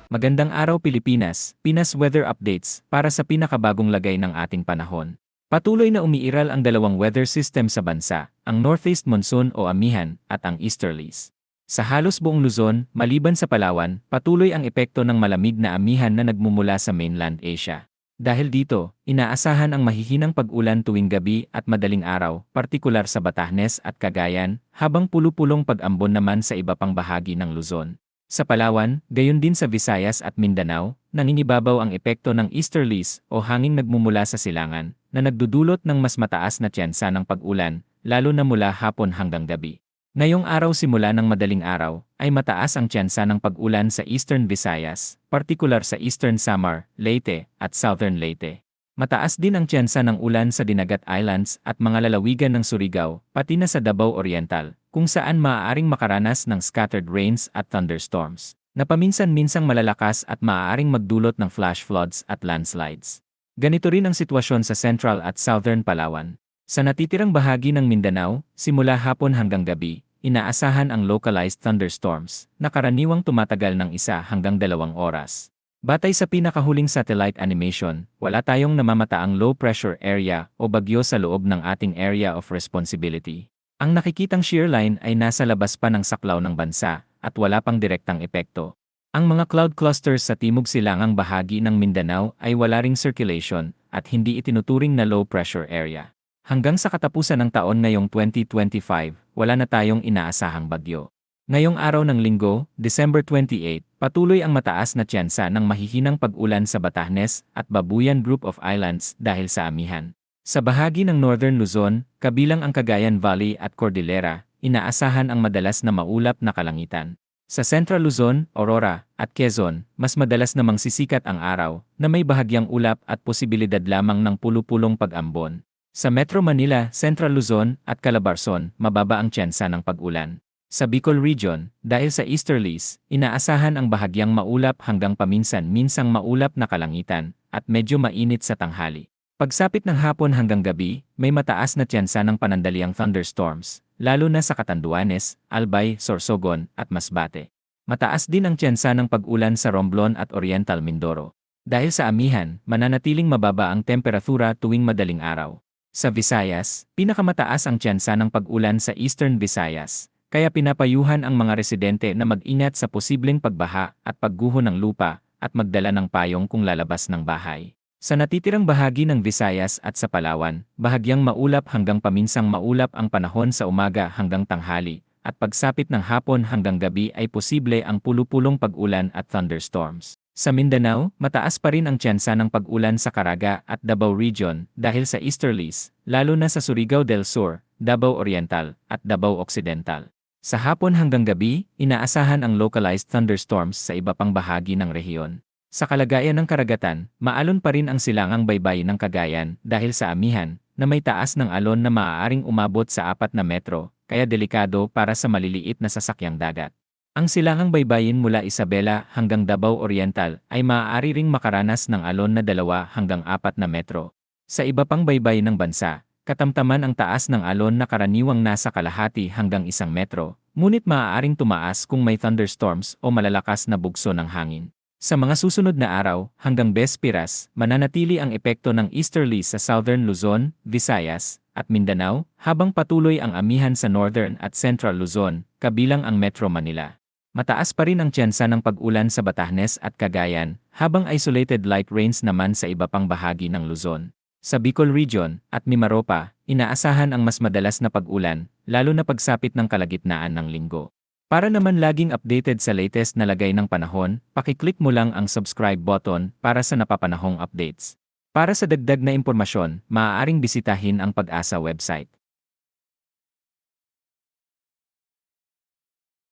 Magandang araw Pilipinas, Pinas Weather Updates para sa pinakabagong lagay ng ating panahon. Patuloy na umiiral ang dalawang weather system sa bansa, ang Northeast Monsoon o Amihan at ang Easterlies. Sa halos buong Luzon, maliban sa Palawan, patuloy ang epekto ng malamig na amihan na nagmumula sa mainland Asia. Dahil dito, inaasahan ang mahihinang pag-ulan tuwing gabi at madaling araw, partikular sa Batanes at Cagayan, habang pulupulong pag-ambon naman sa iba pang bahagi ng Luzon. Sa Palawan, gayon din sa Visayas at Mindanao, nangingibabaw ang epekto ng easterlies o hanging nagmumula sa silangan, na nagdudulot ng mas mataas na tsansa ng pag-ulan, lalo na mula hapon hanggang gabi. Ngayong araw simula ng madaling araw, ay mataas ang tsansa ng pag-ulan sa Eastern Visayas, partikular sa Eastern Samar, Leyte, at Southern Leyte. Mataas din ang tsansa ng ulan sa Dinagat Islands at mga lalawigan ng Surigao, pati na sa Davao Oriental, kung saan maaaring makaranas ng scattered rains at thunderstorms, na paminsan-minsang malalakas at maaaring magdulot ng flash floods at landslides. Ganito rin ang sitwasyon sa Central at Southern Palawan. Sa natitirang bahagi ng Mindanao, simula hapon hanggang gabi, inaasahan ang localized thunderstorms na karaniwang tumatagal ng 1 hanggang 2 oras. Batay sa pinakahuling satellite animation, wala tayong namamataang low pressure area o bagyo sa loob ng ating area of responsibility. Ang nakikitang shear line ay nasa labas pa ng saklaw ng bansa at wala pang direktang epekto. Ang mga cloud clusters sa timog silangang bahagi ng Mindanao ay wala ring circulation at hindi itinuturing na low pressure area. Hanggang sa katapusan ng taon ngayong 2025, wala na tayong inaasahang bagyo. Ngayong araw ng Linggo, December 28, patuloy ang mataas na tsansa ng mahihinang pag-ulan sa Batanes at Babuyan Group of Islands dahil sa amihan. Sa bahagi ng Northern Luzon, kabilang ang Cagayan Valley at Cordillera, inaasahan ang madalas na maulap na kalangitan. Sa Central Luzon, Aurora, at Quezon, mas madalas namang sisikat ang araw, na may bahagyang ulap at posibilidad lamang ng pulupulong pag-ambon. Sa Metro Manila, Central Luzon, at Calabarzon, mababa ang tsansa ng pag-ulan. Sa Bicol Region, dahil sa easterlies, inaasahan ang bahagyang maulap hanggang paminsan-minsang maulap na kalangitan, at medyo mainit sa tanghali. Pagsapit ng hapon hanggang gabi, may mataas na tsansa ng panandaliang thunderstorms, lalo na sa Catanduanes, Albay, Sorsogon, at Masbate. Mataas din ang tsansa ng pag-ulan sa Romblon at Oriental Mindoro. Dahil sa amihan, mananatiling mababa ang temperatura tuwing madaling araw. Sa Visayas, pinakamataas ang tsansa ng pag-ulan sa Eastern Visayas, kaya pinapayuhan ang mga residente na mag-ingat sa posibleng pagbaha at pagguho ng lupa at magdala ng payong kung lalabas ng bahay. Sa natitirang bahagi ng Visayas at sa Palawan, bahagyang maulap hanggang paminsang maulap ang panahon sa umaga hanggang tanghali, at pagsapit ng hapon hanggang gabi ay posible ang pulupulong pag-ulan at thunderstorms. Sa Mindanao, mataas pa rin ang tsansa ng pag-ulan sa Caraga at Davao Region dahil sa easterlies, lalo na sa Surigao del Sur, Davao Oriental, at Davao Occidental. Sa hapon hanggang gabi, inaasahan ang localized thunderstorms sa iba pang bahagi ng rehiyon. Sa kalagayan ng karagatan, maalon pa rin ang silangang baybayin ng Cagayan dahil sa amihan, na may taas ng alon na maaaring umabot sa 4 na metro, kaya delikado para sa maliliit na sasakyang dagat. Ang silangang baybayin mula Isabela hanggang Davao Oriental ay maaari ring makaranas ng alon na 2 hanggang 4 na metro. Sa iba pang baybayin ng bansa, katamtaman ang taas ng alon na karaniwang nasa kalahati hanggang 1 metro, ngunit maaaring tumaas kung may thunderstorms o malalakas na bugso ng hangin. Sa mga susunod na araw, hanggang Bespiras, mananatili ang epekto ng easterlies sa Southern Luzon, Visayas, at Mindanao, habang patuloy ang amihan sa Northern at Central Luzon, kabilang ang Metro Manila. Mataas pa rin ang tsansa ng pag-ulan sa Batanes at Cagayan, habang isolated light rains naman sa iba pang bahagi ng Luzon. Sa Bicol Region at Mimaropa, inaasahan ang mas madalas na pag-ulan, lalo na pagsapit ng kalagitnaan ng linggo. Para naman laging updated sa latest na lagay ng panahon, pakiclick mo lang ang subscribe button para sa napapanahong updates. Para sa dagdag na impormasyon, maaaring bisitahin ang Pag-asa website.